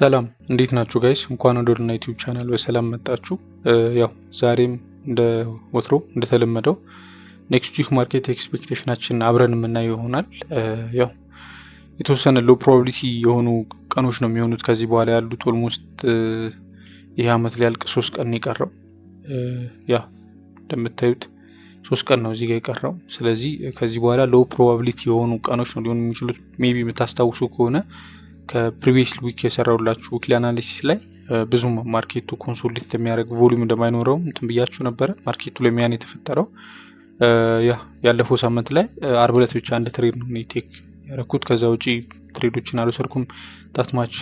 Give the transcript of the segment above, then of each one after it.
ሰላም እንዴት ናችሁ ጋይስ? እንኳን ወደ ዶርና ዩቲዩብ ቻናል በሰላም መጣችሁ። ያው ዛሬም እንደ ወትሮ እንደተለመደው ኔክስት ዊክ ማርኬት ኤክስፔክቴሽናችን አብረን የምናየው ይሆናል። ያው የተወሰነ ሎ ፕሮባቢሊቲ የሆኑ ቀኖች ነው የሚሆኑት ከዚህ በኋላ ያሉት። ኦልሞስት ይህ አመት ሊያልቅ 3 ቀን የቀረው ያ እንደምታዩት 3 ቀን ነው እዚህ ጋር የቀረው። ስለዚህ ከዚህ በኋላ ሎ ፕሮባቢሊቲ የሆኑ ቀኖች ነው ሊሆኑ የሚችሉት። ሜቢ የምታስታውሱ ከሆነ ከፕሪቪየስ ዊክ የሰራውላችሁ ዊክሊ አናሊሲስ ላይ ብዙም ማርኬቱ ኮንሶሊዴት የሚያደርግ ቮሊዩም እንደማይኖረው እንትን ብያችሁ ነበረ። ማርኬቱ ላይ ያን የተፈጠረው ያለፈው ሳምንት ላይ አርብ ዕለት ብቻ አንድ ትሬድ ነው ቴክ ያደረኩት። ከዛ ውጪ ትሬዶችን አልወሰድኩም። ታትማች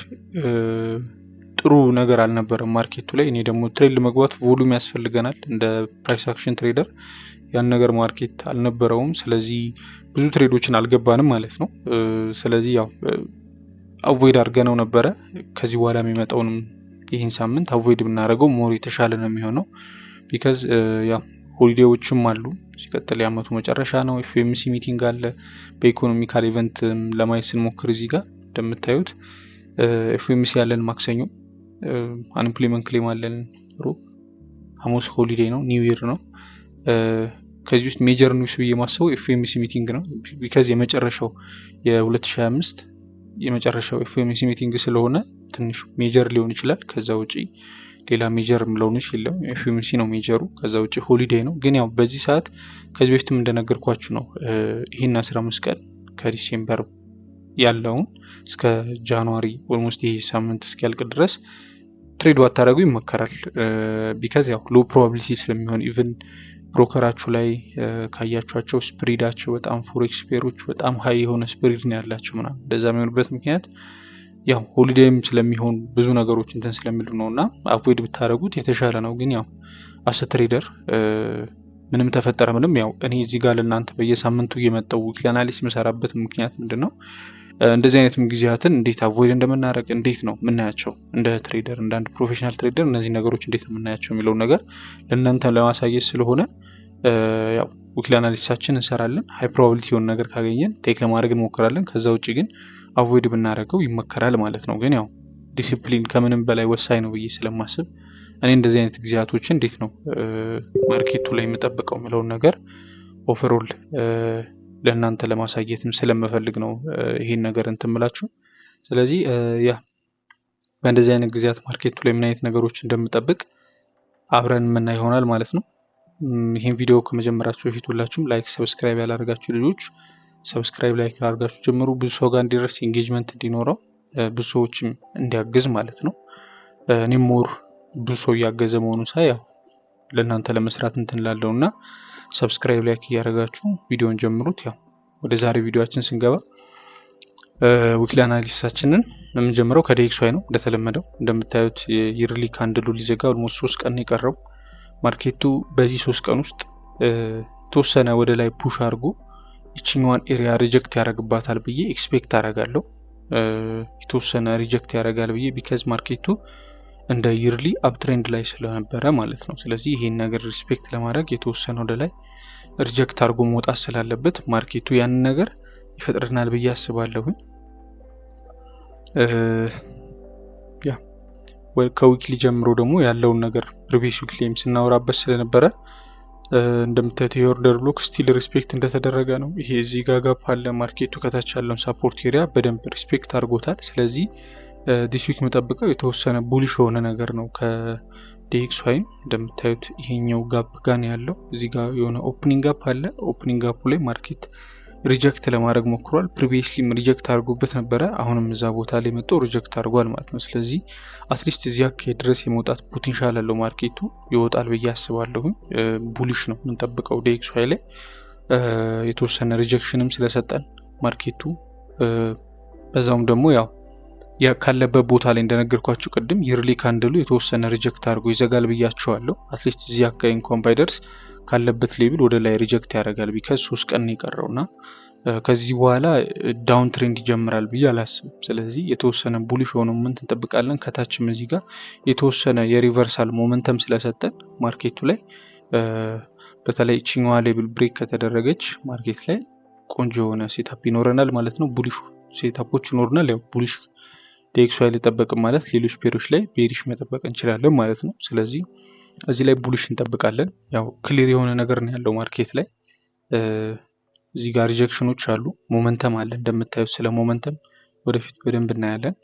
ጥሩ ነገር አልነበረም ማርኬቱ ላይ። እኔ ደግሞ ትሬድ ለመግባት ቮሊዩም ያስፈልገናል እንደ ፕራይስ አክሽን ትሬደር። ያን ነገር ማርኬት አልነበረውም። ስለዚህ ብዙ ትሬዶችን አልገባንም ማለት ነው። ስለዚህ ያው አቮይድ አድርገነው ነበረ። ከዚህ በኋላ የሚመጣውንም ይህን ሳምንት አቮይድ ብናደርገው ሞር የተሻለ ነው የሚሆነው። ቢካዝ ያው ሆሊዴዎችም አሉ። ሲቀጥል የአመቱ መጨረሻ ነው። ኤፍኤምሲ ሚቲንግ አለ። በኢኮኖሚካል ኢቨንት ለማየት ስንሞክር እዚህ ጋር እንደምታዩት ኤፍኤምሲ ያለን ማክሰኞ፣ አንኤምፕሎይመንት ክሌም አለን ሮብ፣ ሐሙስ ሆሊዴ ነው፣ ኒው ይር ነው። ከዚህ ውስጥ ሜጀር ኒውስ ብዬ ማስበው ኤፍኤምሲ ሚቲንግ ነው። ቢካዝ የመጨረሻው የ2025 የመጨረሻው ኤፍኤምሲ ሚቲንግ ስለሆነ ትንሽ ሜጀር ሊሆን ይችላል። ከዛ ውጪ ሌላ ሜጀር ምለውንሽ የለም። ኤፍኤምሲ ነው ሜጀሩ። ከዛ ውጪ ሆሊዴ ነው። ግን ያው በዚህ ሰዓት ከዚህ በፊትም እንደነገርኳችሁ ነው ይህን 15 ቀን ከዲሴምበር ያለውን እስከ ጃንዋሪ ኦልሞስት ይሄ ሳምንት እስኪያልቅ ድረስ ትሬድ ባታደርጉ ይመከራል። ቢካዝ ያው ሎ ፕሮባቢሊቲ ስለሚሆን ኢቭን ብሮከራችሁ ላይ ካያችኋቸው ስፕሪዳቸው በጣም ፎሬክስ ፔሮች በጣም ሀይ የሆነ ስፕሪድ ነው ያላቸው ምናምን። እንደዛ የሚሆንበት ምክንያት ያው ሆሊዴይም ስለሚሆን ብዙ ነገሮች እንትን ስለሚሉ ነው እና አቮይድ ብታደርጉት የተሻለ ነው። ግን ያው አስ ትሬደር ምንም ተፈጠረ ምንም ያው እኔ እዚህ ጋር ለእናንተ በየሳምንቱ እየመጣው ዊክሊ አናሊሲስ መሰራበት ምክንያት ምንድነው? እንደዚህ አይነት ጊዜያትን እንዴት አቮይድ እንደምናደርግ እንዴት ነው የምናያቸው እንደ ትሬደር እንደ አንድ ፕሮፌሽናል ትሬደር እነዚህ ነገሮች እንዴት ነው የምናያቸው የሚለው ነገር ለእናንተ ለማሳየት ስለሆነ ያው ዊክሊ አናሊሲሳችን እንሰራለን። ሃይ ፕሮባቢሊቲ የሆነ ነገር ካገኘን ቴክ ለማድረግ እንሞክራለን። ከዛ ውጪ ግን አቮይድ ብናደርገው ይመከራል ማለት ነው። ግን ያው ዲሲፕሊን ከምንም በላይ ወሳኝ ነው ብዬ ስለማስብ እኔ እንደዚህ አይነት ጊዜያቶችን እንዴት ነው ማርኬቱ ላይ የምጠብቀው የሚለውን ነገር ኦቨርኦል ለእናንተ ለማሳየትም ስለምፈልግ ነው ይሄን ነገር እንትምላችሁ። ስለዚህ ያ በእንደዚህ አይነት ጊዜያት ማርኬቱ ላይ ምን አይነት ነገሮች እንደምጠብቅ አብረን የምናይ ይሆናል ማለት ነው። ይሄን ቪዲዮ ከመጀመራችሁ በፊት ሁላችሁም ላይክ፣ ሰብስክራይብ ያላደረጋችሁ ልጆች ሰብስክራይብ ላይክ አድርጋችሁ ጀምሩ። ብዙ ሰው ጋር እንዲደርስ ኢንጌጅመንት እንዲኖረው ብዙ ሰዎችም እንዲያግዝ ማለት ነው። እኔም ሞር ብዙ ሰው እያገዘ መሆኑን ሳይ ያው ለእናንተ ለመስራት እንትን ላለውና ሰብስክራይብ ላይክ እያደረጋችሁ ቪዲዮን ጀምሩት። ያው ወደ ዛሬ ቪዲዮአችን ስንገባ ዊክሊ አናሊሲሳችንን የምንጀምረው ከዴክስዋይ ነው። እንደተለመደው እንደምታዩት የይርሊ ካንድሉ ሊዘጋ ኦልሞስት 3 ቀን የቀረው። ማርኬቱ በዚህ 3 ቀን ውስጥ ተወሰነ ወደ ላይ ፑሽ አድርጎ ይችኛዋን ኤሪያ ሪጀክት ያደርግባታል ብዬ ኤክስፔክት አደርጋለሁ። የተወሰነ ሪጀክት ያደርጋል ብዬ ቢካዝ ማርኬቱ እንደ ይርሊ አፕ ትሬንድ ላይ ስለነበረ ማለት ነው። ስለዚህ ይሄን ነገር ሪስፔክት ለማድረግ የተወሰነ ወደ ላይ ሪጀክት አድርጎ መውጣት ስላለበት ማርኬቱ ያንን ነገር ይፈጥርናል ብዬ አስባለሁ። ያ ከዊክሊ ጀምሮ ደግሞ ያለውን ነገር ፕሪቪየስ ዊክሊም ስናወራበት ስለነበረ እንደምታዩት የኦርደር ብሎክ ስቲል ሪስፔክት እንደተደረገ ነው። ይሄ እዚህ ጋር ጋፕ አለ። ማርኬቱ ከታች ያለውን ሳፖርት ኤሪያ በደንብ ሪስፔክት አድርጎታል። ስለዚህ ዲስ ዊክ መጠብቀው የተወሰነ ቡሊሽ የሆነ ነገር ነው። ከዲኤክስዋይም እንደምታዩት ይሄኛው ጋፕ ጋር ያለው እዚህ ጋር የሆነ ኦፕኒንግ ጋፕ አለ። ኦፕኒንግ ጋፑ ላይ ማርኬት ሪጀክት ለማድረግ ሞክሯል። ፕሪቪየስሊም ሪጀክት አድርጎበት ነበረ። አሁንም እዛ ቦታ ላይ መጥቶ ሪጀክት አድርጓል ማለት ነው። ስለዚህ አትሊስት እዚህ አካባቢ ድረስ የመውጣት ፖቴንሻል አለው ማርኬቱ ይወጣል ብዬ አስባለሁ። ቡሊሽ ነው የምንጠብቀው ዲኤክስዋይ ላይ የተወሰነ ሪጀክሽንም ስለሰጠን ማርኬቱ በዛውም ደግሞ ያው ካለበት ቦታ ላይ እንደነገርኳችሁ ቅድም ይርሊ ካንድሉ የተወሰነ ሪጀክት አድርጎ ይዘጋል ብያችኋለሁ። አትሊስት እዚህ አካባቢ እንኳን ባይደርስ ካለበት ሌብል ወደ ላይ ሪጀክት ያደርጋል ቢካዝ 3 ቀን የቀረውና ከዚህ በኋላ ዳውን ትሬንድ ይጀምራል ብዬ አላስብም። ስለዚህ የተወሰነ ቡሊሽ ሆኖ ምን እንጠብቃለን። ከታችም እዚህ ጋር የተወሰነ የሪቨርሳል ሞመንተም ስለሰጠን ማርኬቱ ላይ በተለይ እቺኛዋ ሌብል ብሬክ ከተደረገች ማርኬት ላይ ቆንጆ የሆነ ሴታፕ ይኖረናል ማለት ነው። ቡሊሽ ሴታፖች ይኖርናል። ያው ቡሊሽ DXY ላይ ጠበቅን ማለት ሌሎች ፔሮች ላይ ቤሪሽ መጠበቅ እንችላለን ማለት ነው። ስለዚህ እዚህ ላይ ቡሊሽ እንጠብቃለን። ያው ክሊር የሆነ ነገር ነው ያለው ማርኬት ላይ። እዚህ ጋር ሪጀክሽኖች አሉ፣ ሞመንተም አለ እንደምታዩት። ስለ ሞመንተም ወደፊት በደንብ እናያለን።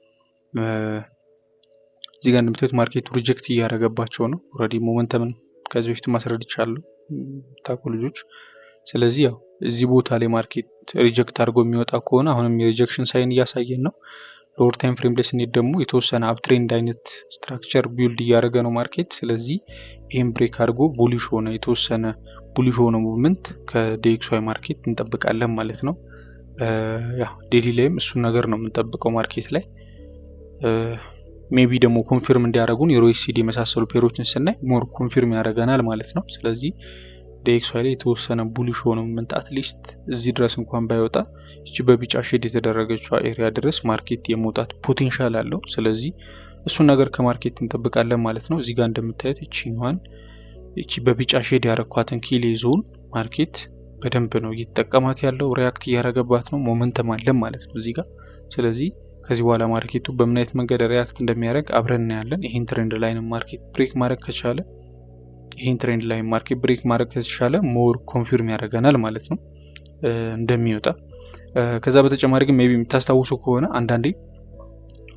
እዚህ ጋር እንደምታዩት ማርኬቱ ሪጀክት እያደረገባቸው ነው። ኦልሬዲ ሞመንተምን ከዚህ በፊት ማስረድቻለሁ ታውቁ ልጆች። ስለዚህ ያው እዚህ ቦታ ላይ ማርኬት ሪጀክት አድርጎ የሚወጣ ከሆነ አሁንም የሪጀክሽን ሳይን እያሳየን ነው። ሎወር ታይም ፍሬም ላይ ስንሄድ ደግሞ የተወሰነ አፕትሬንድ አይነት ስትራክቸር ቢልድ እያደረገ ነው ማርኬት። ስለዚህ ይህም ብሬክ አድርጎ ቡሊሽ ሆነ የተወሰነ ቡሊሽ ሆነ ሙቭመንት ከDXY ማርኬት እንጠብቃለን ማለት ነው። ያ ዴሊ ላይም እሱን ነገር ነው የምንጠብቀው ማርኬት ላይ። ሜቢ ደግሞ ኮንፊርም እንዲያደርጉን የሮይሲዲ የመሳሰሉ ፔሮችን ስናይ ሞር ኮንፊርም ያደርገናል ማለት ነው። ስለዚህ DXY ላይ የተወሰነ ቡሊሽ ሆኖ ሞመንት አትሊስት እዚህ ድረስ እንኳን ባይወጣ እቺ በቢጫ ሼድ የተደረገችው ኤሪያ ድረስ ማርኬት የመውጣት ፖቴንሻል አለው። ስለዚህ እሱን ነገር ከማርኬት እንጠብቃለን ማለት ነው። እዚህ ጋር እንደምታዩት እቺ በቢጫ ሼድ ያረኳትን ኪሌ ዞን ማርኬት በደንብ ነው እየተጠቀማት ያለው፣ ሪያክት እያደረገባት ነው፣ ሞመንተም አለ ማለት ነው እዚህ ጋር። ስለዚህ ከዚህ በኋላ ማርኬቱ በምን አይነት መንገድ ሪያክት እንደሚያደርግ አብረን እናያለን። ይሄን ትሬንድ ላይን ማርኬት ብሬክ ማድረግ ከቻለ ይሄን ትሬንድ ላይ ማርኬት ብሬክ ማድረግ ከተቻለ ሞር ኮንፊርም ያደርገናል ማለት ነው እንደሚወጣ። ከዛ በተጨማሪ ግን ሜቢ የምታስታውሱ ከሆነ አንዳንዴ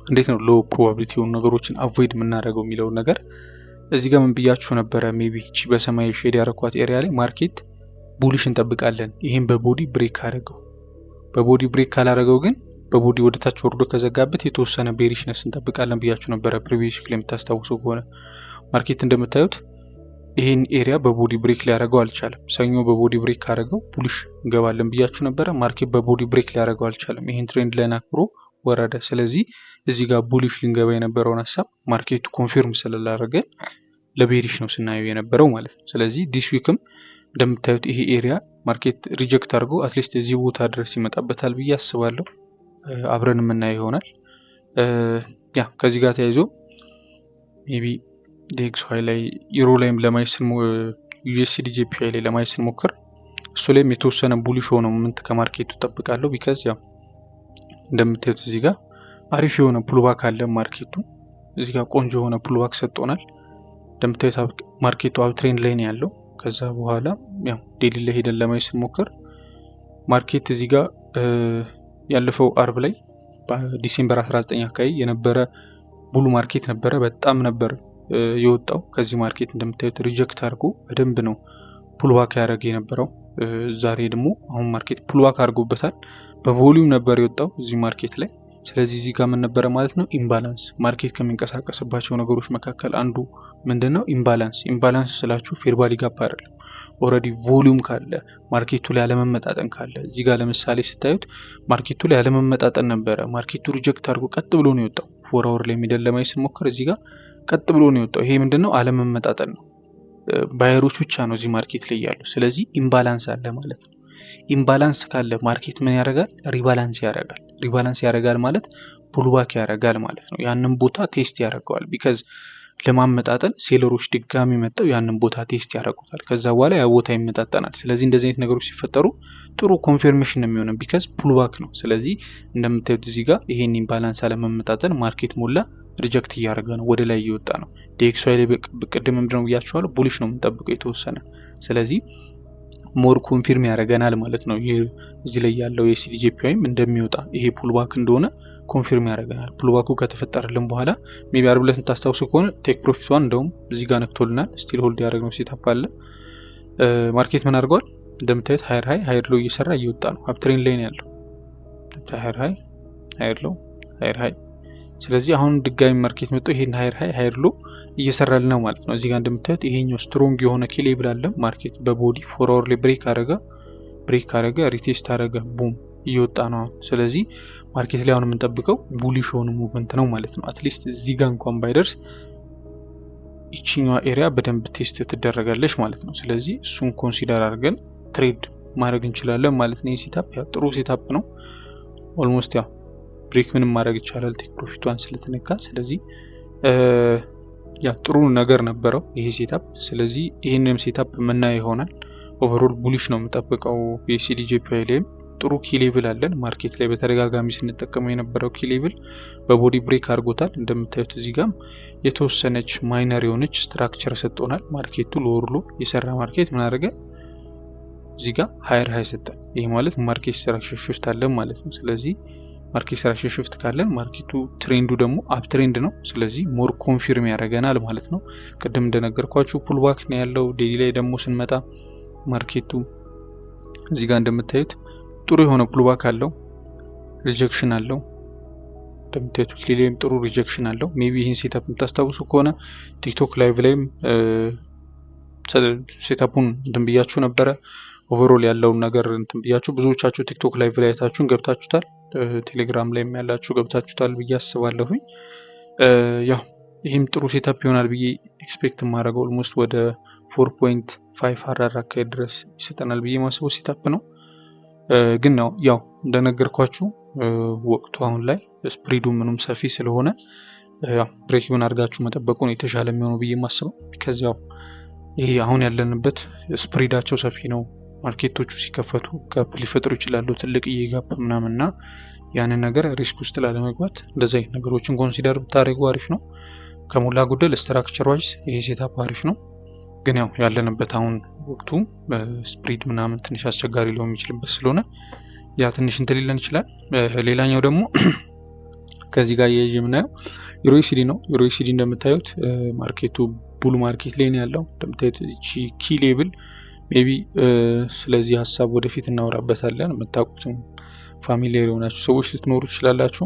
እንዴት ነው ሎ ፕሮባቢሊቲ የሆኑ ነገሮችን አቮይድ የምናደርገው የሚለውን ነገር እዚህ ጋር ምን ብያችሁ ነበረ? ሜቢ እቺ በሰማያዊ ሼድ ያረኳት ኤሪያ ላይ ማርኬት ቡሊሽ እንጠብቃለን። ይሄን በቦዲ ብሬክ አደረገው። በቦዲ ብሬክ ካላደረገው ግን በቦዲ ወደታች ወርዶ ከዘጋበት የተወሰነ ቤሪሽነስ እንጠብቃለን ብያችሁ ነበረ ፕሪቪየስ ላይ የምታስታውሱ ከሆነ። ማርኬት እንደምታዩት ይሄን ኤሪያ በቦዲ ብሬክ ሊያደርገው አልቻለም። ሰኞ በቦዲ ብሬክ አደረገው ቡሊሽ እንገባለን ብያችሁ ነበረ። ማርኬት በቦዲ ብሬክ ሊያደርገው አልቻለም። ይሄን ትሬንድ ላይን አክብሮ ወረደ። ስለዚህ እዚህ ጋር ቡሊሽ ልንገባ የነበረውን ሀሳብ ማርኬቱ ኮንፊርም ስላላደረገ ለቤሪሽ ነው ስናየው የነበረው ማለት ነው። ስለዚህ ዲስ ዊክም እንደምታዩት ይሄ ኤሪያ ማርኬት ሪጀክት አድርጎ አትሊስት እዚህ ቦታ ድረስ ይመጣበታል ብዬ አስባለሁ። አብረን የምናየው ይሆናል። ያ ከዚህ ጋር ተያይዞ ሜቢ DXY ላይ ዩሮ ላይም ለማየት USD JPY ላይ ለማየት ስንሞክር እሱ ላይም የተወሰነ ቡሊሽ ሆኖ ሞመንት ከማርኬቱ ጠብቃለሁ። ቢካዝ ያው እንደምታዩት እዚህ ጋር አሪፍ የሆነ ፑልባክ አለ ማርኬቱ። እዚህ ጋር ቆንጆ የሆነ ፑልባክ ሰጥቶናል። እንደምታዩት ማርኬቱ አፕ ትሬንድ ላይ ነው ያለው። ከዛ በኋላ ያው ዴሊ ላይ ሄደን ለማየት ስንሞክር ማርኬት እዚህ ጋር ያለፈው አርብ ላይ በዲሴምበር 19 አካባቢ የነበረ ቡሉ ማርኬት ነበረ። በጣም ነበር የወጣው ከዚህ ማርኬት። እንደምታዩት ሪጀክት አድርጎ በደንብ ነው ፑልባክ ያደረገ የነበረው። ዛሬ ደግሞ አሁን ማርኬት ፑልባክ አድርጎበታል። በቮሊዩም ነበር የወጣው እዚህ ማርኬት ላይ። ስለዚህ እዚህ ጋር ምን ነበረ ማለት ነው? ኢምባላንስ። ማርኬት ከሚንቀሳቀስባቸው ነገሮች መካከል አንዱ ምንድነው? ኢምባላንስ ስላችሁ ፌር ቫልዩ ጋፕ አይደለም። ኦልሬዲ ቮሊዩም ካለ ማርኬቱ ላይ አለመመጣጠን ካለ እዚህ ጋር ለምሳሌ ስታዩት ማርኬቱ ላይ አለመመጣጠን ነበረ። ማርኬቱ ሪጀክት አድርጎ ቀጥ ብሎ ነው የወጣው። 4 አወር ላይ የሚደል ለማየት ስንሞክር እዚህ ጋር ቀጥ ብሎ ነው የወጣው። ይሄ ምንድነው? አለመመጣጠን ነው። ባየሮች ብቻ ነው እዚህ ማርኬት ላይ ያለው። ስለዚህ ኢምባላንስ አለ ማለት ነው። ኢምባላንስ ካለ ማርኬት ምን ያደርጋል? ሪባላንስ ያደርጋል ማለት ፑልባክ ያደርጋል ማለት ነው። ያንን ቦታ ቴስት ያደርገዋል። ቢካዝ ለማመጣጠን ሴለሮች ድጋሚ መጣው ያንን ቦታ ቴስት ያደርጉታል። ከዛ በኋላ ያ ቦታ ይመጣጠናል። ስለዚህ እንደዚህ አይነት ነገሮች ሲፈጠሩ ጥሩ ኮንፊርሜሽን ነው የሚሆነው ቢካዝ ፑልባክ ነው። ስለዚህ እንደምታዩት እዚህ ጋር ይሄን ኢምባላንስ አለመመጣጠን ማርኬት ሞላ ሪጀክት እያደረገ ነው፣ ወደ ላይ እየወጣ ነው። DXY ላይ በቅድም ምንድነው ብያችኋለሁ? ቡሊሽ ነው የምንጠብቀው የተወሰነ። ስለዚህ ሞር ኮንፊርም ያደርገናል ማለት ነው። ይሄ እዚህ ላይ ያለው የUSD JPYም እንደሚወጣ ይሄ ፑልባክ እንደሆነ ኮንፊርም ያደርገናል። ፑልባኩ ከተፈጠረልን በኋላ ሜቢ አርብ ዕለት ታስታውሱ ከሆነ ቴክ ፕሮፊት ዋን እንደውም እዚህ ጋር ነክቶልናል። ስቲል ሆልድ ያደረግነው ሴታፕ አለ። ማርኬት ምን አድርጓል? እንደምታዩት ሃየር ሎ እየሰራ እየወጣ ነው። አፕ ትሬንድ ላይ ነው ያለው። ሃየር ሎ ስለዚህ አሁን ድጋሚ ማርኬት መጥቶ ይሄን ሃየር ሎ እየሰራልን ነው ማለት ነው። እዚህ ጋር እንደምታዩት ይሄኛው ስትሮንግ የሆነ ኬሌብል አለ። ማርኬት በቦዲ 4 አወር ላይ ብሬክ አረገ ሪቴስት አረገ፣ ቡም እየወጣ ነው። ስለዚህ ማርኬት ላይ አሁን የምንጠብቀው ቡሊሽ የሆነ ሙቭመንት ነው ማለት ነው። አትሊስት እዚህ ጋር እንኳን ባይደርስ ይቺኛዋ ኤሪያ በደንብ ቴስት ትደረጋለች ማለት ነው። ስለዚህ እሱን ኮንሲደር አድርገን ትሬድ ማድረግ እንችላለን ማለት ነው። ይህ ሴታፕ ያው ጥሩ ሴታፕ ነው። ኦልሞስት ያው ብሬክ ምንም ማድረግ ይቻላል ቴክ ፕሮፊት ዋን ስለተነካ። ስለዚህ ያ ጥሩ ነገር ነበረው ይሄ ሴታፕ። ስለዚህ ይሄንንም ሴታፕ የምናየው ይሆናል። ኦቨርኦል ቡሊሽ ነው የምጠብቀው የUSD JPY ላይም ጥሩ ኪ ሌቭል አለን። ማርኬት ላይ በተደጋጋሚ ስንጠቀመው የነበረው ኪ ሌቭል በቦዲ ብሬክ አድርጎታል። እንደምታዩት እዚህ ጋር የተወሰነች ማይነር የሆነች ስትራክቸር ሰጥቶናል። ማርኬቱ ሎወር ሎ የሰራ ማርኬት ምን አደረገ? እዚህ ጋር ሃየር ሃይ ሰጠን። ይሄ ማለት ማርኬት ስትራክቸር ሽፍት አለን ማለት ነው። ስለዚህ ማርኬት ስትራክቸር ሽፍት ካለን ማርኬቱ ትሬንዱ ደግሞ አፕ ትሬንድ ነው። ስለዚህ ሞር ኮንፊርም ያደርገናል ማለት ነው። ቅድም እንደነገርኳችሁ ፑልባክ ነው ያለው። ዴሊ ላይ ደግሞ ስንመጣ ማርኬቱ እዚህ ጋር እንደምታዩት ጥሩ የሆነ ፑልባክ አለው፣ ሪጀክሽን አለው። እንደምታዩት ዊክሊ ላይም ጥሩ ሪጀክሽን አለው። ሜቢ ይህን ሴታፕ የምታስታውሱ ከሆነ ቲክቶክ ላይቭ ላይም ሴታፑን እንትን ብያችሁ ነበረ። ኦቨርኦል ያለውን ነገር እንትን ብያችሁ ብዙዎቻችሁ ቲክቶክ ላይቭ ላይ አይታችሁን ገብታችሁታል። ቴሌግራም ላይም ያላችሁ ገብታችሁታል ብዬ አስባለሁኝ። ያው ይህም ጥሩ ሴታፕ ይሆናል ብዬ ኤክስፔክት የማደርገው ኦልሞስት ወደ 4.5 አራር አካባቢ ድረስ ይሰጠናል ብዬ ማስበው ሴታፕ ነው። ግን ያው እንደነገርኳችሁ ወቅቱ አሁን ላይ ስፕሪዱ ምንም ሰፊ ስለሆነ ያው ብሬክ ኢቭን አድርጋችሁ መጠበቁ ነው የተሻለ የሚሆነው ብዬ ማስበው። ቢካዝ ያው ይሄ አሁን ያለንበት ስፕሪዳቸው ሰፊ ነው። ማርኬቶቹ ሲከፈቱ ጋፕ ሊፈጥሩ ይችላሉ፣ ትልቅ ጋፕ ምናምንና ያንን ነገር ሪስክ ውስጥ ላለመግባት እንደዚህ አይነት ነገሮችን ኮንሲደር ብታደርጉ አሪፍ ነው። ከሞላ ጎደል ስትራክቸር ዋይዝ ይሄ ሴታፕ አሪፍ ነው። ግን ያው ያለንበት አሁን ወቅቱ ስፕሪድ ምናምን ትንሽ አስቸጋሪ ሊሆን የሚችልበት ስለሆነ ያ ትንሽ እንትን ሊለን ይችላል። ሌላኛው ደግሞ ከዚህ ጋር የይዤ የምናየው ዩሮሲዲ ነው። ዩሮሲዲ እንደምታዩት ማርኬቱ ቡል ማርኬት ላይ ነው ያለው። እንደምታዩት እቺ ኪ ሌብል ሜቢ ስለዚህ ሀሳብ ወደፊት እናወራበታለን። የምታውቁትም ፋሚሊየር የሆናችሁ ሰዎች ልትኖሩ ትችላላችሁ።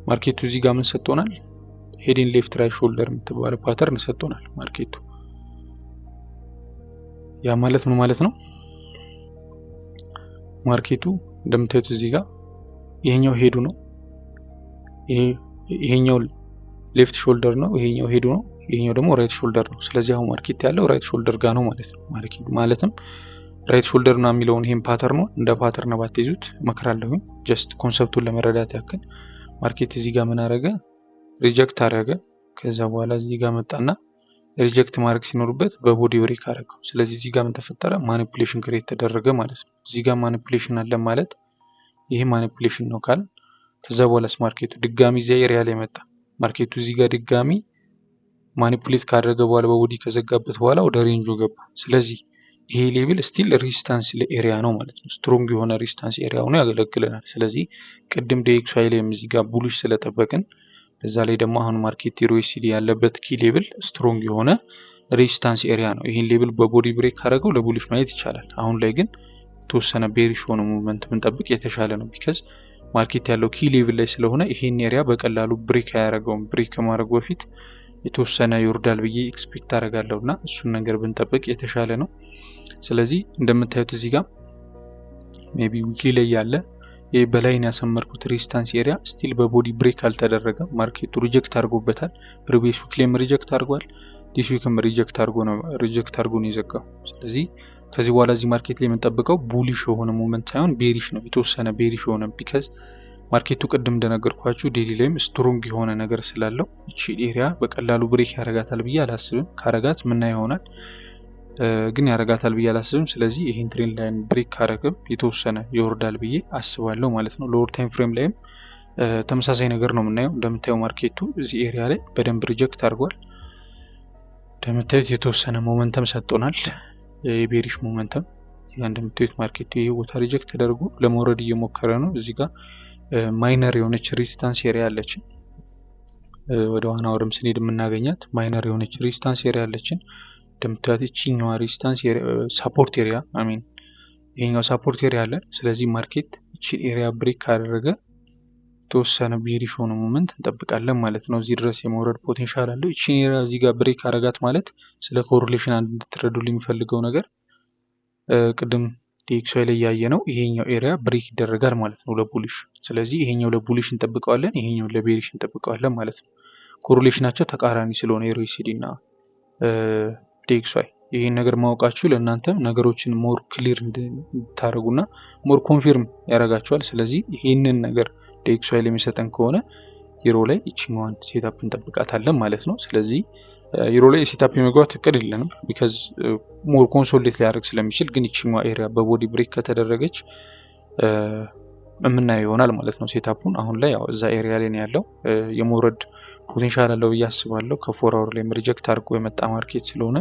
ማርኬቱ እዚህ ጋር ምን ሰጥቶናል? ሄዲን ሌፍት ራይት ሾልደር የምትባለ ፓተርን ሰጥቶናል ማርኬቱ። ያ ማለት ምን ማለት ነው? ማርኬቱ እንደምታዩት እዚህ ጋር ይሄኛው ሄዱ ነው፣ ይሄኛው ሌፍት ሾልደር ነው፣ ይሄኛው ሄዱ ነው፣ ይሄኛው ደግሞ ራይት ሾልደር ነው። ስለዚህ አሁን ማርኬት ያለው ራይት ሾልደር ጋር ነው ማለት ነው። ማለትም ራይት ሾልደር ነው የሚለውን ይሄን ፓተርን እንደ ፓተርን ባትይዙት እመክራለሁኝ። ጀስት ኮንሰፕቱን ለመረዳት ያክል ማርኬት እዚህ ጋር ምን አደረገ? ሪጀክት አደረገ። ከዛ በኋላ እዚህ ጋር መጣና ሪጀክት ማድረግ ሲኖርበት በቦዲ ብሬክ አደረገው። ስለዚህ እዚህ ጋር ምን ተፈጠረ? ማኒፑሌሽን ክሬት ተደረገ ማለት ነው። እዚህ ጋር ማኒፑሌሽን አለ ማለት ይሄ ማኒፑሌሽን ነው ካል ከዛ በኋላስ ማርኬቱ ድጋሚ እዚያ ኤሪያ ላይ መጣ። ማርኬቱ እዚህ ጋር ድጋሚ ማኒፑሌት ካደረገ በኋላ በቦዲ ከዘጋበት በኋላ ወደ ሬንጁ ገባ። ስለዚህ ይሄ ሌቭል ስቲል ሬዚስታንስ ኤሪያ ነው ማለት ነው። ስትሮንግ የሆነ ሬዚስታንስ ኤሪያ ሆኖ ያገለግለናል። ስለዚህ ቅድም ዴኤክስዋይ ላይ እዚህ ጋር ቡሊሽ ስለጠበቅን በዛ ላይ ደግሞ አሁን ማርኬት ዩሮሲዲ ያለበት ኪ ሌቭል ስትሮንግ የሆነ ሬዚስታንስ ኤሪያ ነው። ይሄን ሌቭል በቦዲ ብሬክ ካደረገው ለቡሊሽ ማየት ይቻላል። አሁን ላይ ግን የተወሰነ ቤሪሽ ሆነ ሙቭመንት ብንጠብቅ የተሻለ ነው። ቢካዝ ማርኬት ያለው ኪ ሌቭል ላይ ስለሆነ ይሄን ኤሪያ በቀላሉ ብሬክ አያደርገውም። ብሬክ ከማድረጉ በፊት የተወሰነ ይወርዳል ብዬ ኤክስፔክት አደርጋለሁና እሱን ነገር ብንጠብቅ የተሻለ ነው። ስለዚህ እንደምታዩት እዚህ ጋር ሜቢ ዊክሊ ላይ ያለ ይሄ በላይን ያሰመርኩት ሬዚስታንስ ኤሪያ ስቲል በቦዲ ብሬክ አልተደረገም። ማርኬቱ ሪጀክት አድርጎበታል። ፕሪቪየስ ዊክሊም ሪጀክት አድርጓል። ዲስ ዊክም ሪጀክት አድርጎ ነው የዘጋው። ስለዚህ ከዚህ በኋላ እዚህ ማርኬት ላይ የምንጠብቀው ቡሊሽ የሆነ ሞመንት ሳይሆን ቤሪሽ ነው። የተወሰነ ቤሪሽ የሆነ ቢካዝ ማርኬቱ ቅድም እንደነገርኳችሁ ዴሊ ላይም ስትሮንግ የሆነ ነገር ስላለው እቺ ኤሪያ በቀላሉ ብሬክ ያረጋታል ብዬ አላስብም። ካረጋት ምና ይሆናል ግን ያረጋታል ብዬ አላስብም። ስለዚህ ይሄን ትሬንድ ላይን ብሬክ ካረገም የተወሰነ ይወርዳል ብዬ አስባለሁ ማለት ነው። ሎወር ታይም ፍሬም ላይም ተመሳሳይ ነገር ነው የምናየው። እንደምታየው ማርኬቱ እዚህ ኤሪያ ላይ በደንብ ሪጀክት አድርጓል። እንደምታዩት የተወሰነ ሞመንተም ሰጥቶናል። የቤሪሽ ሞመንተም እዚህ ጋር እንደምታዩት ማርኬቱ ይሄ ቦታ ሪጀክት ተደርጎ ለመውረድ እየሞከረ ነው። እዚህ ጋር ማይነር የሆነች ሬዚስታንስ ኤሪያ አለችን። ወደ ዋና ወርም ስንሄድ የምናገኛት ማይነር የሆነች ሬዚስታንስ ኤሪያ አለችን። እንደምታዩት እቺኛዋ ሬዚስታንስ ሳፖርት ኤሪያ ይሄኛው ሳፖርት ኤሪያ አለን። ስለዚህ ማርኬት እቺ ኤሪያ ብሬክ ካደረገ የተወሰነ ቤሪሽ ሆኖ ሞመንት እንጠብቃለን ማለት ነው። እዚህ ድረስ የመውረድ ፖቴንሻል አለው። እቺ ኤሪያ እዚህ ጋር ብሬክ አረጋት ማለት ስለ ኮሪሌሽን አንድ እንድትረዱልኝ የሚፈልገው ነገር ቅድም ዲኤክስዋይ ላይ ያየ ነው። ይሄኛው ኤሪያ ብሬክ ይደረጋል ማለት ነው ለቡሊሽ። ስለዚህ ይሄኛው ለቡሊሽ እንጠብቀዋለን፣ ይሄኛው ለቤሪሽ እንጠብቀዋለን ማለት ነው። ኮሪሌሽናቸው ተቃራኒ ስለሆነ ዩሮሲዲ እና ዲኤክስዋይ ይሄን ነገር ማወቃችሁ ለእናንተም ነገሮችን ሞር ክሊር እንድታረጉና ሞር ኮንፊርም ያረጋችኋል። ስለዚህ ይሄንን ነገር ዲኤክስዋይ ላይ የሚሰጠን ከሆነ ዩሮ ላይ እቺኛዋን ሴታፕ እንጠብቃታለን ማለት ነው። ስለዚህ ዩሮ ላይ ሴታፕ የመግባት እቅድ የለንም ቢካዝ ሞር ኮንሶሊዴት ሊያደርግ ስለሚችል፣ ግን እቺኛዋ ኤሪያ በቦዲ ብሬክ ከተደረገች የምናየው ይሆናል ማለት ነው። ሴታፑን አሁን ላይ ያው እዛ ኤሪያ ላይ ነው ያለው። የመውረድ ፖቴንሻል አለው ብዬ አስባለሁ። ከ4 አወር ላይ ሪጀክት አድርጎ የመጣ ማርኬት ስለሆነ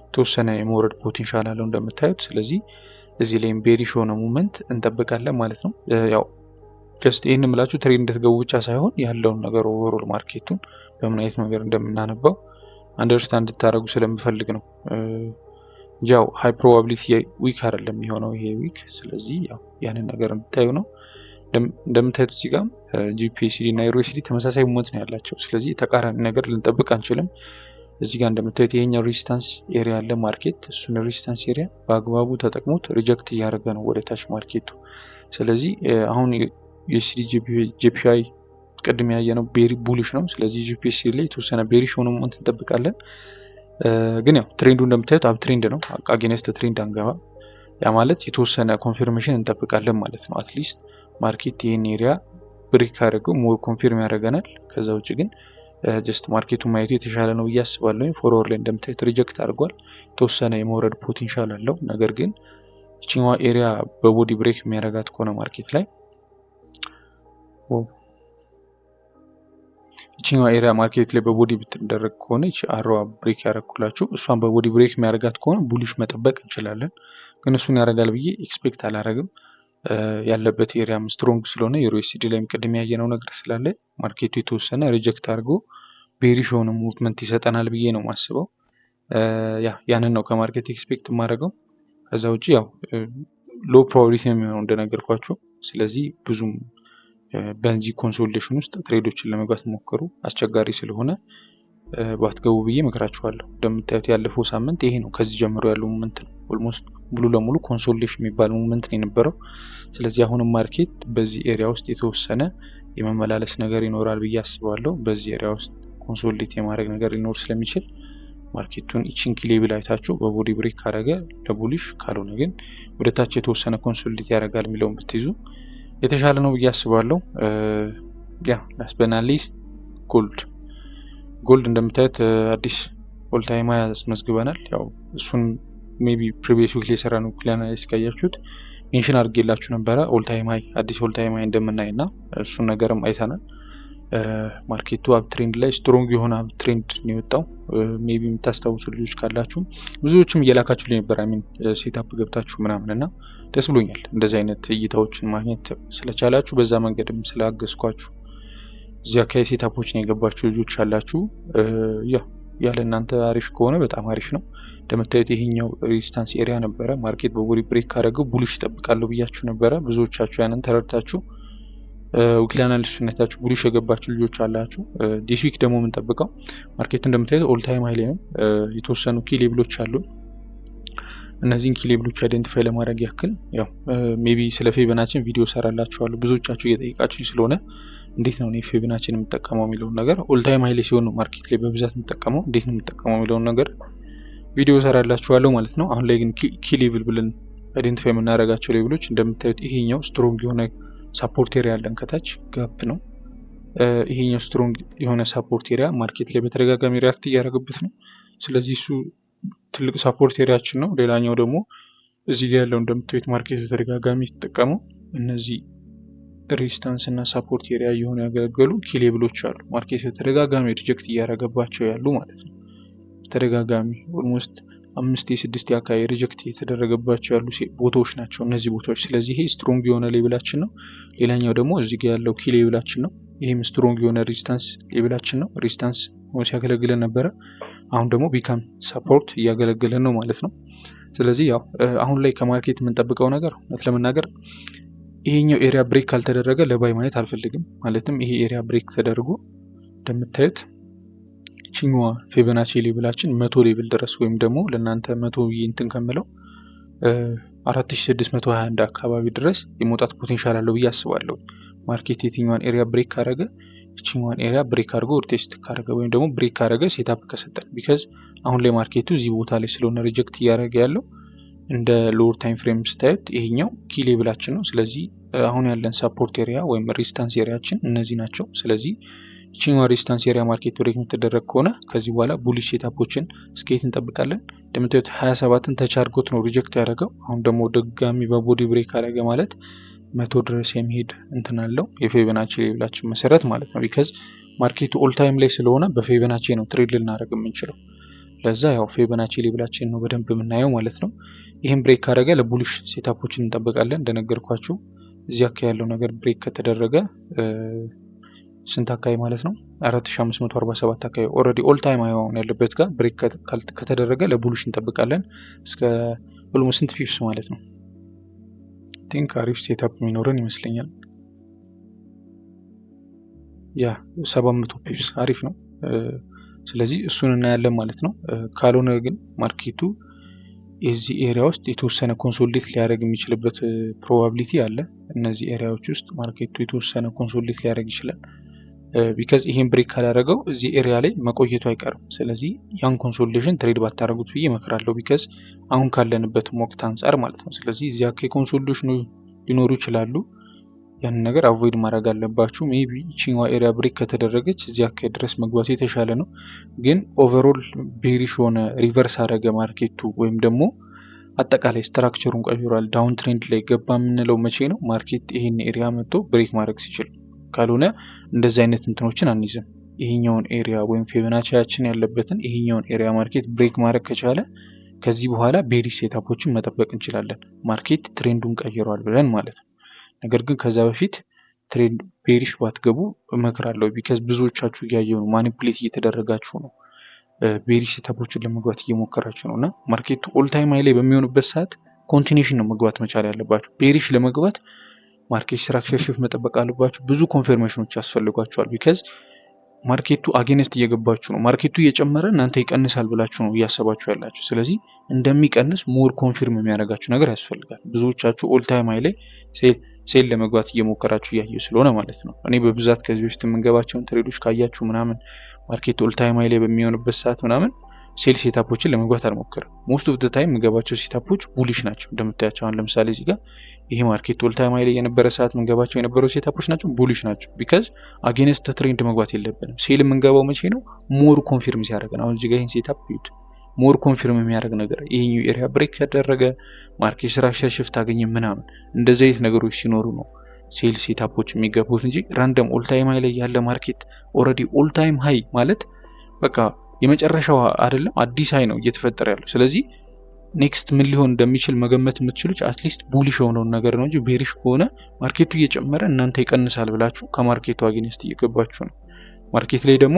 የተወሰነ የመውረድ ፖቴንሻል አለው እንደምታዩት። ስለዚህ እዚህ ላይም ቤሪሽ ሆነ ሙቭመንት እንጠብቃለን ማለት ነው። ያው ጀስት ይህን ምላችሁ ትሬድ እንድትገቡ ብቻ ሳይሆን ያለውን ነገር ኦቨሮል ማርኬቱን በምን አይነት ነገር እንደምናነባው አንደርስታንድ እንድታደርጉ ስለምፈልግ ነው። ያው ሃይ ፕሮባቢሊቲ ዊክ አይደለም የሆነው ይሄ ዊክ። ስለዚህ ያው ያንን ነገር እንድታዩ ነው። እንደምታዩት እዚህ ጋር ጂፒኤስዲ እና ዩኤስዲ ተመሳሳይ ሙቭመንት ነው ያላቸው። ስለዚህ ተቃራኒ ነገር ልንጠብቅ አንችልም። እዚህ ጋር እንደምታዩት ይሄኛው ሬዚስታንስ ኤሪያ አለ ማርኬት። እሱን ሬዚስታንስ ኤሪያ በአግባቡ ተጠቅሞት ሪጀክት እያደረገ ነው ወደ ታች ማርኬቱ። ስለዚህ አሁን ዩኤስዲ ጂፒአይ ቅድም ያየነው ቤሪ ቡሊሽ ነው። ስለዚህ ጂፒኤስዲ ላይ የተወሰነ ቤሪሽ ሆኖ ሙቭመንት እንጠብቃለን። ግን ያው ትሬንዱ እንደምታዩት አፕ ትሬንድ ነው። አጌንስት ትሬንድ አንገባ። ያ ማለት የተወሰነ ኮንፊርሜሽን እንጠብቃለን ማለት ነው። አትሊስት ማርኬት ይሄን ኤሪያ ብሬክ አድርገው ሞር ኮንፊርም ያደርገናል። ከዛ ውጭ ግን ጀስት ማርኬቱን ማየቱ የተሻለ ነው ብዬ አስባለሁ። ፎርወርድ ላይ እንደምታዩት ሪጀክት አድርጓል። የተወሰነ የመውረድ ፖቴንሻል አለው። ነገር ግን እቺኛዋ ኤሪያ በቦዲ ብሬክ የሚያደርጋት ከሆነ ማርኬት ላይ እቺኛዋ ኤሪያ ማርኬት ላይ በቦዲ ብትደረግ ከሆነ እቺ አሮዋ ብሬክ ያደረኩላችሁ እሷን በቦዲ ብሬክ የሚያደርጋት ከሆነ ቡሊሽ መጠበቅ እንችላለን። ግን እሱን ያደርጋል ብዬ ኤክስፔክት አላረግም። ያለበት ኤሪያም ስትሮንግ ስለሆነ ዩኤስዲ ላይም ቅድም ያየነው ነገር ስላለ ማርኬቱ የተወሰነ ሪጀክት አድርጎ ቤሪሽ ሆነ ሙቭመንት ይሰጠናል ብዬ ነው ማስበው። ያንን ነው ከማርኬት ኤክስፔክት የማደርገው። ከዛ ውጪ ያው ሎ ፕሮባቢሊቲ ነው የሚሆነው እንደነገርኳችሁ። ስለዚህ ብዙም በዚህ ኮንሶሊዴሽን ውስጥ ትሬዶችን ለመግባት ሞከሩ። አስቸጋሪ ስለሆነ ባትገቡ ብዬ መክራችኋለሁ። እንደምታዩት ያለፈው ሳምንት ይሄ ነው። ከዚህ ጀምሮ ያለው ሙቭመንት ነው ኦልሞስት ሙሉ ለሙሉ ኮንሶሊዴሽን የሚባል ሙቭመንት ነው የነበረው። ስለዚህ አሁንም ማርኬት በዚህ ኤሪያ ውስጥ የተወሰነ የመመላለስ ነገር ይኖራል ብዬ አስባለሁ። በዚህ ኤሪያ ውስጥ ኮንሶሊዴት የማድረግ ነገር ሊኖር ስለሚችል ማርኬቱን ኢቺንግ ሌብል አይታችሁ በቦዲ ብሬክ ካረገ ለቡሊሽ፣ ካልሆነ ግን ወደ ታች የተወሰነ ኮንሶሊዴት ያደርጋል የሚለውን ብትይዙ የተሻለ ነው ብዬ አስባለሁ። ላስት በት ናት ሊስት ጎልድ እንደምታዩት አዲስ ኦል ታይም ሃይ አስመዝግበናል። ያው እሱን ሜቢ ፕሪቪየስ ዊክ ላይ የሰራነው ክሊያናሊስ ካያችሁት ሜንሽን አድርጌላችሁ ነበረ። ኦል ታይም ሃይ አዲስ ኦል ታይም ሃይ እንደምናይና እሱን ነገርም አይተናል። ማርኬቱ አፕ ትሬንድ ላይ ስትሮንግ የሆነ አፕ ትሬንድ ነው የወጣው። ሜቢ የምታስታውሱ ልጆች ካላችሁ ብዙዎችም እየላካችሁ ላይ ነበር። አሚን ሴታፕ ገብታችሁ ምናምንና ደስ ብሎኛል እንደዚህ አይነት እይታዎችን ማግኘት ስለቻላችሁ፣ በዛ መንገድም ስላገዝኳችሁ። እዚያ አካባቢ ሴታፖችን የገባችሁ ልጆች አላችሁ። ያለ እናንተ አሪፍ ከሆነ በጣም አሪፍ ነው። እንደምታዩት ይሄኛው ሬዚስታንስ ኤሪያ ነበረ። ማርኬት በቦዲ ብሬክ ካደረገው ቡሊሽ ይጠብቃለሁ ብያችሁ ነበረ። ብዙዎቻችሁ ያንን ተረድታችሁ ዊክሊ አናሊሲስ አይታችሁ ቡሊሽ የገባችሁ ልጆች አላችሁ። ዲስ ዊክ ደግሞ የምንጠብቀው ማርኬቱ እንደምታዩት ኦል ታይም ሃይ ላይ ነው። የተወሰኑ ኪ ሌብሎች አሉ። እነዚህን ኪ ሌብሎች አይደንቲፋይ ለማድረግ ያክል ያው ሜቢ ስለ ፌብናችን ቪዲዮ ሰራላችኋለሁ። ብዙዎቻችሁ እየጠየቃችሁኝ ስለሆነ እንዴት ነው ፌብናችን የምጠቀመው የሚለውን ነገር ኦል ታይም ሃይ ላይ ሲሆን ነው ማርኬት ላይ በብዛት የምጠቀመው። እንዴት ነው የምጠቀመው የሚለውን ነገር ቪዲዮ ሰራላችኋለሁ ማለት ነው። አሁን ላይ ግን ኪ ሌቭል ብለን አይደንቲፋይ የምናደርጋቸው ሌቭሎች እንደምታዩት ይሄኛው ስትሮንግ የሆነ ሳፖርት ኤሪያ ያለን ከታች ጋፕ ነው። ይሄኛው ስትሮንግ የሆነ ሳፖርት ኤሪያ ማርኬት ላይ በተደጋጋሚ ሪያክት እያደረገበት ነው። ስለዚህ እሱ ትልቅ ሳፖርት ኤሪያችን ነው። ሌላኛው ደግሞ እዚህ ጋር ያለው እንደምታዩት ማርኬት በተደጋጋሚ ተጠቀመው እነዚህ ሬዚስታንስ እና ሳፖርት ኤሪያ የሆነ ያገለገሉ ኪ ሌቭሎች አሉ። ማርኬት በተደጋጋሚ ሪጀክት እያደረገባቸው ያሉ ማለት ነው። በተደጋጋሚ ኦልሞስት 5-6 አካባቢ ሪጀክት የተደረገባቸው ያሉ ቦታዎች ናቸው እነዚህ ቦታዎች። ስለዚህ ይሄ ስትሮንግ የሆነ ሌቭላችን ነው። ሌላኛው ደግሞ እዚህ ጋር ያለው ኪ ሌቭላችን ነው። ይሄም ስትሮንግ የሆነ ሬዚስታንስ ሌቭላችን ነው። ሬዚስታንስ ሆኖ ሲያገለግለን ነበረ። አሁን ደግሞ ቢካም ሰፖርት እያገለገለን ነው ማለት ነው። ስለዚህ ያው አሁን ላይ ከማርኬት የምንጠብቀው ነገር እውነት ለመናገር ይሄኛው ኤሪያ ብሬክ ካልተደረገ ለባይ ማየት አልፈልግም። ማለትም ይሄ ኤሪያ ብሬክ ተደርጎ እንደምታዩት ቺኛዋ ፌቦናቺ ሌቭላችን 100 ሌቭል ድረስ ወይም ደግሞ ለእናንተ 100 እንትን ከምለው 4621 አካባቢ ድረስ የመውጣት ፖቴንሻል አለው ብዬ አስባለሁ። ማርኬት የትኛዋን ኤሪያ ብሬክ ካረገ እቺኛዋን ኤሪያ ብሬክ አድርጎ ቴስት ካረገ ወይም ደግሞ ብሬክ ካረገ ሴታፕ ከሰጠን ቢካዝ አሁን ላይ ማርኬቱ እዚህ ቦታ ላይ ስለሆነ ሪጀክት እያደረገ ያለው እንደ ሎወር ታይም ፍሬም ስታዩት ይሄኛው ኪ ሌቭላችን ነው። ስለዚህ አሁን ያለን ሰፖርት ኤሪያ ወይም ሬዚስታንስ ኤሪያችን እነዚህ ናቸው። ስለዚህ ይቺኛዋ ሬዚስታንስ ኤሪያ ማርኬት ብሬክ የምትደረግ ከሆነ ከዚህ በኋላ ቡሊሽ ሴታፖችን እስከየት እንጠብቃለን? እንደምታዩት 27ን ተች አድርጎት ነው ሪጀክት ያደረገው። አሁን ደግሞ ድጋሚ በቦዲ ብሬክ አደረገ ማለት 100 ድረስ የሚሄድ እንትን አለው የፌቨናቺ ሌቭላችን መሰረት ማለት ነው። ቢካዝ ማርኬቱ ኦል ታይም ላይ ስለሆነ በፌቨናቺ ነው ትሬድ ልናደርግ የምንችለው። ለዛ ያው ፌቨናቺ ሌቭላችን ነው በደንብ የምናየው ማለት ነው። ይህም ብሬክ ካደረገ ለቡሊሽ ሴታፖችን እንጠብቃለን። እንደነገርኳችሁ እዚህ አካባቢ ያለው ነገር ብሬክ ከተደረገ ስንት አካባቢ ማለት ነው 4547 አካባቢ ኦልሬዲ ኦል ታይም አሁን ያለበት ጋር ብሬክ ከተደረገ ለቡሊሽ እንጠብቃለን እስከ ኦልሞስት ስንት ፒፕስ ማለት ነው። ቲንክ አሪፍ ሴታፕ የሚኖረን ይመስለኛል። ያ 700 ፒፕስ አሪፍ ነው። ስለዚህ እሱን እናያለን ማለት ነው። ካልሆነ ግን ማርኬቱ የዚህ ኤሪያ ውስጥ የተወሰነ ኮንሶሊዴት ሊያደርግ የሚችልበት ፕሮባቢሊቲ አለ። እነዚህ ኤሪያዎች ውስጥ ማርኬቱ የተወሰነ ኮንሶሊዴት ሊያደርግ ይችላል። ቢካዝ ይሄን ብሬክ ካላደረገው እዚህ ኤሪያ ላይ መቆየቱ አይቀርም። ስለዚህ ያን ኮንሶሊዴሽን ትሬድ ባታደርጉት ብዬ እመክራለሁ። ቢካዝ አሁን ካለንበት ወቅት አንጻር ማለት ነው። ስለዚህ እዚህ አካባቢ ኮንሶሊዴሽኑ ሊኖሩ ይችላሉ። ያንን ነገር አቮይድ ማድረግ አለባችሁ። ሜቢ ይቺኛዋ ኤሪያ ብሬክ ከተደረገች እዚህ አካባቢ ድረስ መግባቱ የተሻለ ነው። ግን ኦቨርኦል ቤሪሽ ሆነ ሪቨርስ አደረገ ማርኬቱ ወይም ደግሞ አጠቃላይ ስትራክቸሩን ቀይሯል ዳውን ትሬንድ ላይ ገባ የምንለው መቼ ነው? ማርኬት ይሄን ኤሪያ መጥቶ ብሬክ ማድረግ ሲችል። ካልሆነ እንደዚህ አይነት እንትኖችን አንይዝም። ይሄኛውን ኤሪያ ወይም ፌቨናቺያችን ያለበትን ይሄኛውን ኤሪያ ማርኬት ብሬክ ማድረግ ከቻለ ከዚህ በኋላ ቤሪሽ ሴታፖችን መጠበቅ እንችላለን። ማርኬት ትሬንዱን ቀይሯል ብለን ማለት ነው። ነገር ግን ከዛ በፊት ትሬንድ ቤሪሽ ባትገቡ እመክራለሁ። ቢካዝ ብዙዎቻችሁ እያየው ነው፣ ማኒፑሌት እየተደረጋችሁ ነው። ቤሪሽ ሴታፖችን ለመግባት እየሞከራችሁ ነው። እና ማርኬቱ ኦል ታይም ሃይ ላይ በሚሆንበት ሰዓት ኮንቲኒዩሽን ነው መግባት መቻል ያለባችሁ። ቤሪሽ ለመግባት ማርኬት ስትራክቸር ሽፍት መጠበቅ አለባችሁ። ብዙ ኮንፈርሜሽኖች ያስፈልጓቸዋል። ቢካዝ ማርኬቱ አጌንስት እየገባችሁ ነው። ማርኬቱ እየጨመረ እናንተ ይቀንሳል ብላችሁ ነው እያሰባችሁ ያላችሁ። ስለዚህ እንደሚቀንስ ሞር ኮንፊርም የሚያደርጋችሁ ነገር ያስፈልጋል። ብዙዎቻችሁ ኦል ታይም ሃይ ላይ ሴል ለመግባት እየሞከራችሁ እያየሁ ስለሆነ ማለት ነው። እኔ በብዛት ከዚህ በፊት የምንገባቸውን ትሬዶች ካያችሁ ምናምን ማርኬት ኦል ታይም ሃይ ላይ በሚሆንበት ሰዓት ምናምን ሴል ሴታፖችን ለመግባት አልሞክርም። ሞስት ኦፍ ዘ ታይም የምገባቸው ሴታፖች ቡሊሽ ናቸው። እንደምታያቸው አሁን ለምሳሌ እዚህ ጋር ይሄ ማርኬት ኦል ታይም ሃይ ላይ የነበረ ሰዓት የምንገባቸው የነበረው ሴታፖች ናቸው፣ ቡሊሽ ናቸው። ቢካዝ አጌንስት ትሬንድ መግባት የለብንም። ሴል የምንገባው መቼ ነው? ሞር ኮንፊርም ሲያደርገን። አሁን እዚህ ጋር ይሄን ሴታፕ ይዩት፣ ሞር ኮንፊርም የሚያደርግ ነገር ይሄኛው ኤሪያ ብሬክ ያደረገ ማርኬት ስትራክቸር ሽፍት አገኘ ምናምን እንደዚህ አይነት ነገሮች ሲኖሩ ነው ሴል ሴታፖች የሚገቡት እንጂ ራንደም ኦል ታይም ሃይ ላይ ያለ ማርኬት ኦልሬዲ ኦል ታይም ሃይ ማለት በቃ የመጨረሻው አይደለም፣ አዲስ ሃይ ነው እየተፈጠረ ያለው። ስለዚህ ኔክስት ምን ሊሆን እንደሚችል መገመት የምትችሉት አትሊስት ቡሊሽ የሆነውን ነገር ነው እንጂ ቤሪሽ ከሆነ ማርኬቱ እየጨመረ እናንተ ይቀንሳል ብላችሁ ከማርኬቱ አጌንስት እየገባችሁ ነው። ማርኬት ላይ ደግሞ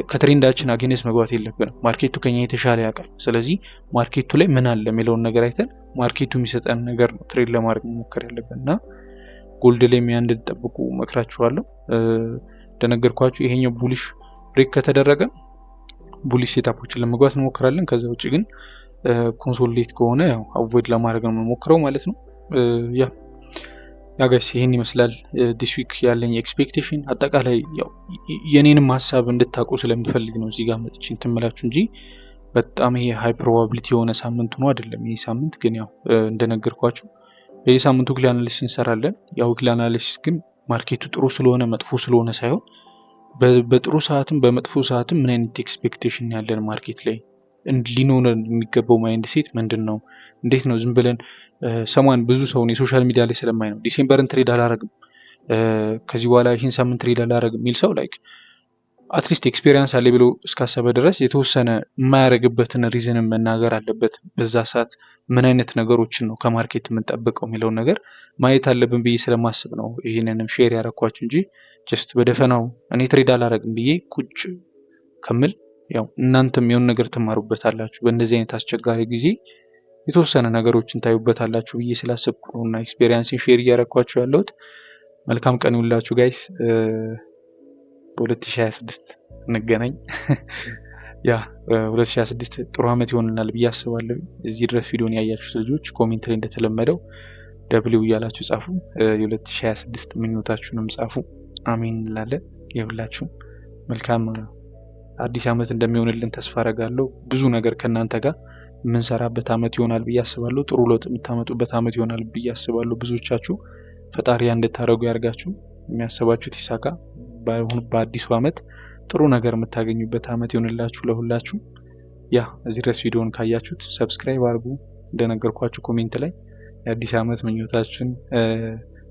ከትሬንዳችን አጌንስት መግባት የለብንም። ማርኬቱ ከኛ የተሻለ ያውቃል። ስለዚህ ማርኬቱ ላይ ምን አለ የሚለውን ነገር አይተን ማርኬቱ የሚሰጠን ነገር ነው ትሬድ ለማድረግ መሞከር ያለብን እና ጎልድ ላይ እንድትጠብቁ መክራችኋለሁ። እንደነገርኳችሁ ይሄኛው ቡሊሽ ብሬክ ከተደረገ ቡሊሽ ሴታፖችን ለመግባት እንሞክራለን። ከዛ ውጭ ግን ኮንሶሊዴት ከሆነ ያው አቮይድ ለማድረግ ነው የምንሞክረው ማለት ነው። ያ ጋይስ ይሄን ይመስላል ዲስ ዊክ ያለኝ ኤክስፔክቴሽን። አጠቃላይ ያው የኔንም ሀሳብ እንድታውቁ ስለምፈልግ ነው እዚህ ጋር መጥቼ እንትምላችሁ እንጂ በጣም ይሄ ሃይ ፕሮባቢሊቲ የሆነ ሳምንት ነው አይደለም። ይሄ ሳምንት ግን ያው እንደነገርኳችሁ በየሳምንቱ ዊክሊ አናሊሲስ እንሰራለን። ያው ዊክሊ አናሊሲስ ግን ማርኬቱ ጥሩ ስለሆነ መጥፎ ስለሆነ ሳይሆን በጥሩ ሰዓትም በመጥፎ ሰዓትም ምን አይነት ኤክስፔክቴሽን ያለን ማርኬት ላይ ሊኖር የሚገባው ማይንድ ሴት ምንድነው? እንዴት ነው? ዝም ብለን ሰሞኑን ብዙ ሰው የሶሻል ሚዲያ ላይ ስለማይ ነው ዲሴምበርን ትሬድ አላረግም ከዚህ በኋላ ይህን ሳምንት ትሬድ አላረግም የሚል ሰው ላይክ አትሊስት ኤክስፔሪየንስ አለ ብሎ እስካሰበ ድረስ የተወሰነ የማያረግበትን ሪዝን መናገር አለበት። በዛ ሰዓት ምን አይነት ነገሮችን ነው ከማርኬት የምንጠብቀው የሚለውን ነገር ማየት አለብን ብዬ ስለማስብ ነው ይሄንንም ሼር ያደረኳችሁ እንጂ ጀስት በደፈናው እኔ ትሬድ አላረግም ብዬ ቁጭ ከምል ያው እናንተም የሆነ ነገር ትማሩበታላችሁ። በእንደዚህ አይነት አስቸጋሪ ጊዜ የተወሰነ ነገሮችን ታዩበታላችሁ ብዬ ስላሰብኩ ነውና ኤክስፔሪየንስን ሼር እያደረኳችሁ ያለሁት። መልካም ቀን ይሁንላችሁ ጋይስ። በ2026 እንገናኝ። ያ 2026 ጥሩ አመት ይሆንልናል ብዬ አስባለሁ። እዚህ ድረስ ቪዲዮን ያያችሁት ልጆች ኮሜንት ላይ እንደተለመደው ደብሊው እያላችሁ ጻፉ። የ2026 ምኞታችሁንም ጻፉ። አሜን እንላለን። ይሁንላችሁ። መልካም አዲስ አመት እንደሚሆንልን ተስፋ አደርጋለሁ። ብዙ ነገር ከናንተ ጋር የምንሰራበት አመት ይሆናል ብዬ አስባለሁ። ጥሩ ለውጥ የምታመጡበት አመት ይሆናል ብዬ አስባለሁ። ብዙዎቻችሁ ፈጣሪ እንድታረጉ ያርጋችሁ። የሚያስባችሁት ይሳካ። በአዲሱ አመት ጥሩ ነገር የምታገኙበት አመት ይሆንላችሁ ለሁላችሁ። ያ እዚህ ድረስ ቪዲዮውን ካያችሁት ሰብስክራይብ አድርጉ። እንደነገርኳችሁ ኮሜንት ላይ የአዲስ አመት ምኞታችሁን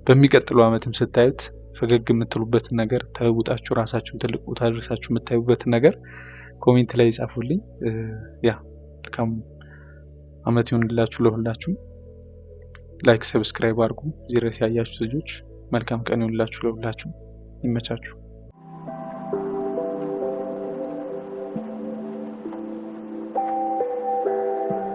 በሚቀጥለው አመትም ስታዩት ፈገግ የምትሉበትን ነገር ተለውጣችሁ ራሳችሁን ትልቅ ቦታ ደርሳችሁ የምታዩበትን ነገር ኮሜንት ላይ ጻፉልኝ። ያ መልካም አመት ይሁንላችሁ ለሁላችሁ። ላይክ ሰብስክራይብ አድርጉ። እዚህ ድረስ ያያችሁ ልጆች መልካም ቀን ይሁንላችሁ ለሁላችሁ። ይመቻችሁ።